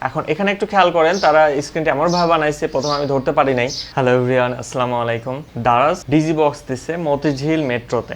এখন এখানে একটু খেয়াল করেন তারা স্ক্রিনটা এমন ভাবে বানাইছে প্রথমে আমি ধরতে পারি নাই। হ্যালো এভরিওয়ান, আসসালামু আলাইকুম। দারাজ ডিজিবক্স দিছে মতিঝিল মেট্রোতে।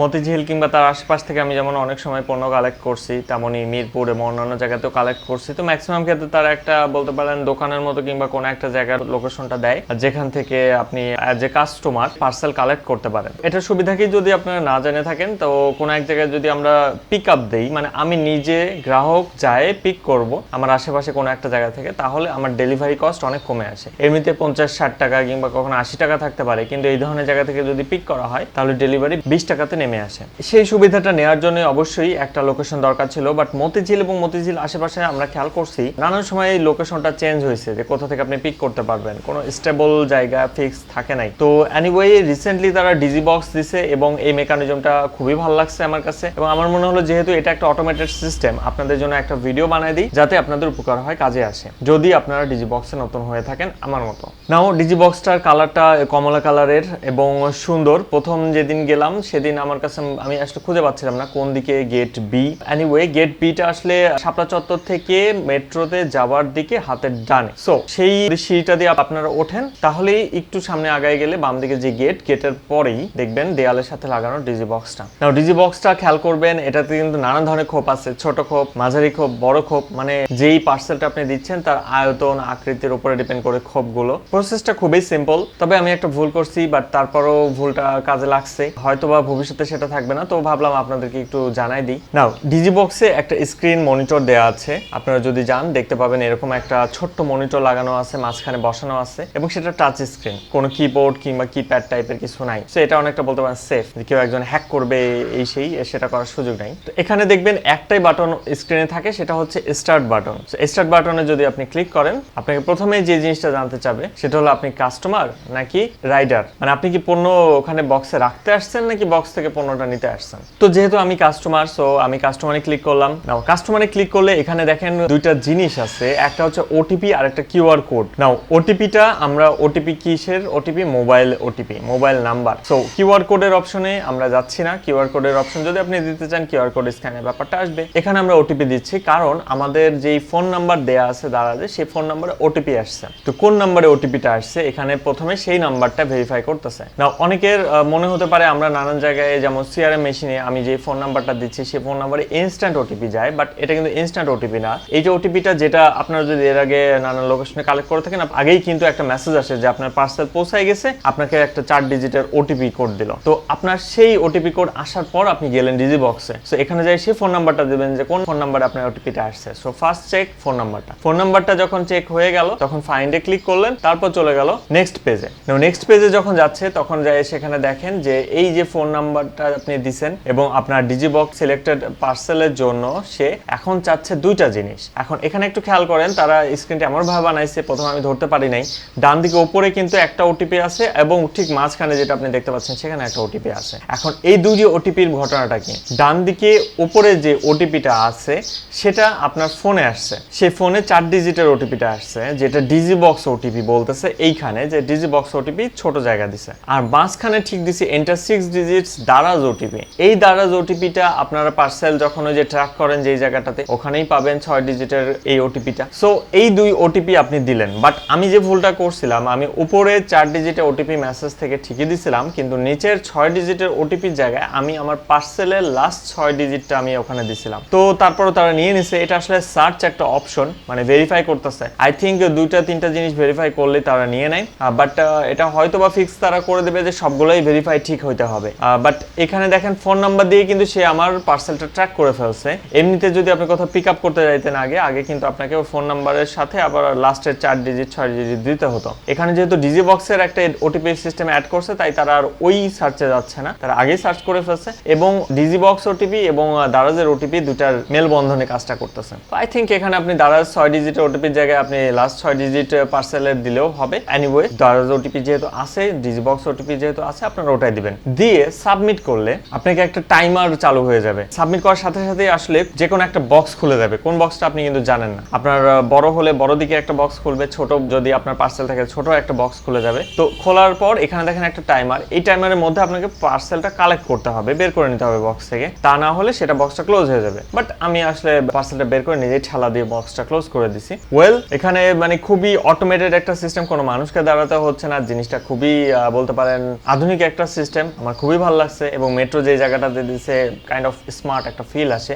মতিঝিল কিংবা তার আশেপাশ থেকে আমি যেমন অনেক সময় পণ্য কালেক্ট করছি, তেমনই মিরপুর এবং অন্যান্য জায়গাতেও কালেক্ট করছি। তো ম্যাক্সিমাম ক্ষেত্রে তারা একটা বলতে পারেন দোকানের মতো কিংবা কোনো একটা জায়গার লোকেশনটা দেয়, যেখান থেকে আপনি যে কাস্টমার পার্সেল কালেক্ট করতে পারেন। এটার সুবিধা কি, যদি আপনারা না জেনে থাকেন, তো কোনো এক জায়গায় যদি আমরা পিক আপ দেই, মানে আমি নিজে গ্রাহক যায় পিক করব আমার আশেপাশে কোনো একটা জায়গা থেকে, তাহলে আমার ডেলিভারি কস্ট অনেক কমে আসে। এমনিতে 50-60 টাকা কিংবা কখনো 80 টাকা থাকতে পারে, কিন্তু এই ধরনের জায়গা থেকে যদি পিক করা হয় তাহলে ডেলিভারি 20 টাকাতে নেমে আসে। সেই সুবিধাটা নেওয়ার জন্য অবশ্যই একটা লোকেশন দরকার ছিল, বাট মতিঝিল এবং মতিঝিল আশেপাশে আমরা খেয়াল করছি নানান সময় এই লোকেশনটা চেঞ্জ হয়েছে, যে কোথা থেকে আপনি পিক করতে পারবেন, কোনো স্টেবল জায়গা ফিক্স থাকে নাই। তো এনিওয়ে রিসেন্টলি তারা ডিজিবক্স দিছে এবং এই মেকানিজমটা খুবই ভালো লাগছে আমার কাছে, এবং আমার মনে হলো যেহেতু এটা একটা অটোমেটেড সিস্টেম, আপনাদের জন্য একটা ভিডিও বানাই দিই যাতে আপনাদের উপকার হয়, কাজে আসে, যদি আপনারা ডিজিবক্সে নতুন হয়ে থাকেন আমার মতো। নাও ডিজিবক্সটার কালারটা কমলা কালারের এবং সুন্দর। প্রথম যেদিন গেলাম সেদিন আমার কাছে আমি আসলে খুঁজে পাচ্ছিলাম না কোন দিকে গেট বি। এনিওয়ে গেট বিটা আসলে শাপলা চত্বর থেকে মেট্রোতে যাওয়ার দিকে হাতের ডানে। সো সেই সিঁড়িটা দিয়ে আপনারা ওঠেন, তাহলেই একটু সামনে আগায় গেলে বাম দিকে যে গেটের পরেই দেখবেন দেয়ালের সাথে লাগানো ডিজিবক্সটা। নাও ডিজিবক্সটা খেয়াল করবেন, এটাতে কিন্তু নানান ধরনের খোপ আছে, ছোট খোপ, মাঝারি খোপ, বড় খোপ, মানে যেই পার্সেলটা আপনি দিচ্ছেন তার আয়তন আকৃতির উপরে ডিপেন্ড করে খোপগুলো। প্রসেসটা খুবই সিম্পল, তবে আমি একটা ভুল করছি, বাট তারপরও ভুলটা কাজে লাগছে, হয়তোবা ভবিষ্যতে সেটা থাকবে না, তো ভাবলাম আপনাদেরকে একটু জানাই দিই। নাও ডিজিবক্সে একটা স্ক্রিন মনিটর দেওয়া আছে, আপনারা যদি যান দেখতে পাবেন এরকম একটা ছোট্ট মনিটর লাগানো আছে, মাঝখানে বসানো আছে, এবং সেটা টাচ স্ক্রিন, কোনো কিবোর্ড কিংবা কিপ্যাড টাইপের কিছু নাই। সো এটা অনেকটা বলতে পারেন সেফ, কেউ একজন হ্যাক করবে এই সেই সেটা করার সুযোগ নাই। তো এখানে দেখবেন একটাই বাটন স্ক্রিনে থাকে, সেটা হচ্ছে স্টার্ট বাটন। স্টার্ট বাটনে যদি আপনি ক্লিক করেন, আপনাকে প্রথমে যে জিনিসটা জানতে চাবে সেটা হলো আপনি কাস্টমার নাকি রাইডার, মানে আপনি কি পণ্য ওখানে বক্সে রাখতে আসছেন নাকি বক্স থেকে পণ্যটা নিতে আসছেন। তো যেহেতু আমি কাস্টমার, সো আমি কাস্টমারে ক্লিক করলাম। নাও কাস্টমারে ক্লিক করলে এখানে দেখেন দুইটা জিনিস আছে, একটা হচ্ছে ওটিপি আর একটা কিউআর কোড। নাও ওটিপিটা আমরা ওটিপি কিসের OTP? Mobile OTP, mobile number. So QR কোডের অপশনে আমরা যাচ্ছি না। কিউআর কোডের অপশন যদি আপনি দিতে চান, কিউআর কোড স্ক্যানের ব্যাপারটা আসবে। এখানে আমরা ওটিপি দিচ্ছি কারণ আমাদের যেই ফোন নাম্বার দেয়া আছে দারাজে, সেই ফোন নাম্বারে ওটিপি আসছে। তো কোন নাম্বারে ওটিপিটা আসছে এখানে প্রথমে সেই নাম্বারটা ভেরিফাই করতেছে। না অনেকের মনে হতে পারে আমরা নানান জায়গায় যেমন সিআরএম মেশিনে আমি যে ফোন নাম্বারটা দিচ্ছি সেই ফোন নাম্বারে ইনস্ট্যান্ট ওটিপি যায়, বাট এটা কিন্তু ইনস্ট্যান্ট ওটিপি না। এই যে ওটিপিটা, যেটা আপনারা যদি এর আগে নানান লোকেশনে কালেক্ট করে থাকেন, আগেই কিন্তু একটা মেসেজ আসে যে আপনার পার্সেল পৌঁছায় গেছে, আপনাকে একটা 4 ডিজিটের ওটিপি কোড দিল। তো আপনার সেই ওটিপি কোড আসার পর আপনি গেলেন ডিজিবক্সে, সো এখানে যাই সেই ফোন নাম্বারটা দিবেন যে কোন ফোন নাম্বারে আপনার ওটিপিটা আসছে। সো ফার্স্ট চেক ফোন নাম্বারটা। ফোন নাম্বারটা যখন চেক হয়ে গেল তখন ফাইন্ডে ক্লিক করলেন, তারপর চলে গেল নেক্সট পেজে। নেক্সট পেজে যখন যাচ্ছে তখন যাই সেখানে দেখেন যে এই যে ফোন নাম্বারটা আপনি দিবেন এবং আপনার ডিজিবক্স সিলেক্টেড পার্সেলের জন্য সে এখন চাচ্ছে দুইটা জিনিস। এখন এখানে একটু খেয়াল করেন তারা স্ক্রিনটা এমন ভাবে বানাইছে প্রথমে আমি ধরতে পারি নাই। ডান দিকে উপরে কিন্তু একটা ওটিপি আছে এবং ঠিক মাঝখানে যেটা আপনি দেখতে পাচ্ছেন সেখানে একটা ওটিপি আছে। এখন এই দুই ওটিপির ঘটনাটা কি? ডান দিকে উপরে যে ওটিপিটা আছে সেটা আপনার ফোনে আসছে, সেই ফোনে 4 ডিজিটের ওটিপিটা আসছে, যেটা ডিজিবক্স ওটিপি বলতেছে এইখানে, যে ডিজিবক্স ওটিপি ছোট জায়গা দিছে। আর মাঝখানে ঠিক দিছে এন্টার 6 ডিজিটস দারাজ ওটিপি। এই দারাজ ওটিপিটা আপনারা পার্সেল যখন ওই যে ট্র্যাক করেন যেই জায়গাটাতে, ওখানেই পাবেন 6 ডিজিটের এই ওটিপিটা। সো এই দুই ওটিপি আপনি দিলেন, বাট আমি যে ভুলটা করছিলাম, আমি উপরে 4 ডিজিটের ওটিপি মেসেজ থেকে ঠিকই দিছিলাম, কিন্তু নিচের 6 ডিজিটের ওটিপির জায়গায় আমি আমার পার্সেলের লাস্ট 6 ডিজিটটা আমি ওখানে দিছিলাম। তো তারপরে তারা নিয়ে নিছে। এটা আসলে সার্চ একটা অপশন, মানে ভেরিফাই করতেছে। আই থিঙ্ক 2-3টা জিনিস ভেরিফাই করলে তারা নিয়ে নেয়, বাট এটা হয়তো বা ফিক্স তারা করে দেবে যে সবগুলোই ভেরিফাই ঠিক হইতে হবে। বাট এখানে দেখেন ফোন নাম্বার দিয়ে কিন্তু সে আমার পার্সেলটা ট্র্যাক করে ফেলছে। এমনিতে যদি আপনি কোথাও পিক আপ করতে যাইতেন আগে কিন্তু আপনাকে ফোন নাম্বারের সাথে আবার লাস্টের 4 ডিজিট 6 ডিজিট দিতে হতো। এখানে যেহেতু ডিজিবক্সের একটা ওটিপি সিস্টেম অ্যাড করছে, তাই তারা আর ওই সার্চে যাচ্ছে না, তারা আগেই সার্চ করে ফেলছে এবং ডিজিবক্স ওটিপি এবং দারাজের ওটিপি দুটার মেল বন্ধনে কাজটা করতেছে। তো আই থিঙ্ক এখানে আপনি দারাজ 6 ডিজিটের ওটিপির জায়গায় আপনি লাস্ট 6 ডিজিট পার্সেলের দিলেও দিলেও হবে। এনিওয়ে দারাজ ওটিপি যেহেতু আছে, ডিজিবক্স ওটিপি যেহেতু আছে, আপনারা ওটাই দিবেন। দিয়ে সাবমিট করলে আপনাকে একটা টাইমার চালু হয়ে যাবে। সাবমিট করার সাথে সাথে আসলে যে কোনো একটা বক্স খুলে যাবে। কোন বক্সটা আপনি কিন্তু জানেন না। আপনার বড় হলে বড় দিকে একটা বক্স খুলবে, ছোট যদি আপনার পার্সেল থাকে ছোট একটা বক্স খুলে যাবে। তো খোলার পর এখানে দেখেন একটা টাইমার, এই টাইমারের মধ্যে আপনাকে পার্সেলটা কালেক্ট করতে হবে, বের করে নিতে হবে বক্স থেকে, তা না হলে সেটা বক্সটা ক্লোজ হয়ে যাবে। বাট আমি আসলে পার্সেলটা বের করে নিজেই ঠেলা দিয়ে বক্সটা ক্লোজ করে দিছি। ওয়েল এখানে মানে খুবই অটোমেটেড একটা সিস্টেম, কোনো মানুষকে দাঁড়াতে হচ্ছে না। জিনিসটা খুবই বলতে পারেন আধুনিক একটা সিস্টেম, আমার খুবই ভালো লাগছে। এবং মেট্রো যে জায়গাটাতে দিছে কাইন্ড অফ স্মার্ট একটা ফিল আসে,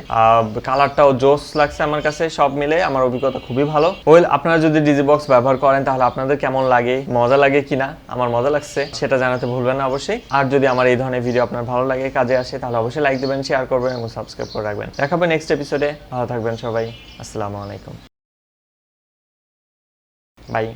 কালারটাও জোস লাগছে আমার কাছে। সব মিলে আমার অভিজ্ঞতা খুবই ভালো। ওয়েল আপনারা যদি ডিজিবক্স ব্যবহার করেন তাহলে আপনাদের কেমন লাগে, মজা লাগে কিনা? আমার মজা লাগছে, সেটা জানাতে ভুলবেন না অবশ্যই। আর যদি আমার এই ধরনের ভিডিও আপনার ভালো লাগে, কাজে আসে, তাহলে অবশ্যই লাইক দিবেন, শেয়ার করবেন এবং সাবস্ক্রাইব করে রাখবেন। দেখা হবে নেক্সট এপিসোডে। ভালো থাকবেন সবাই। আসসালামু আলাইকুম। বাই।